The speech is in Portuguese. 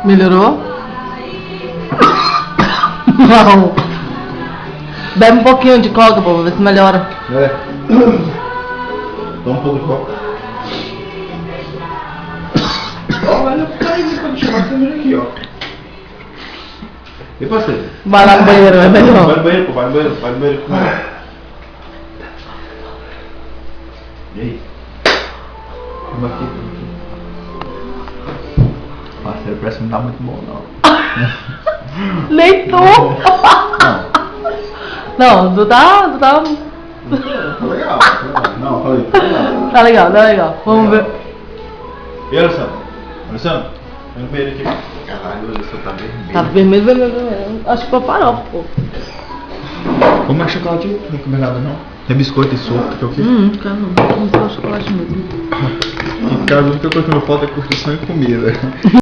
Melhorou? Não. Bebe um pouquinho de coca pra ver se melhora. É. Dá um pouco de coca. Ó, olha pra aí, quando chamar você vem aqui, ó. E você? Vai lá no banheiro, é melhor. Vai no banheiro, pô, vai no banheiro, vai no banheiro. E aí? Vamos aqui. Parceiro, parece que não tá muito bom, não. Nem tu. Não, tu tá... Tá legal, tá legal. Não, falei. Tá legal, tá legal. Vamos ver. E aí, Alessandro? Alessandro? Vai no banheiro aqui. Caralho, o Alessandro tá vermelho. Tá vermelho, vermelho, vermelho. Acho que foi farofa, pô. Vamos mais chocolate aí? Não comer nada, não. Tem biscoito e sopa, que eu fiz. Cara, não. Vamos só chocolate mesmo. Em casa, a única coisa que não falta é curtição e comida.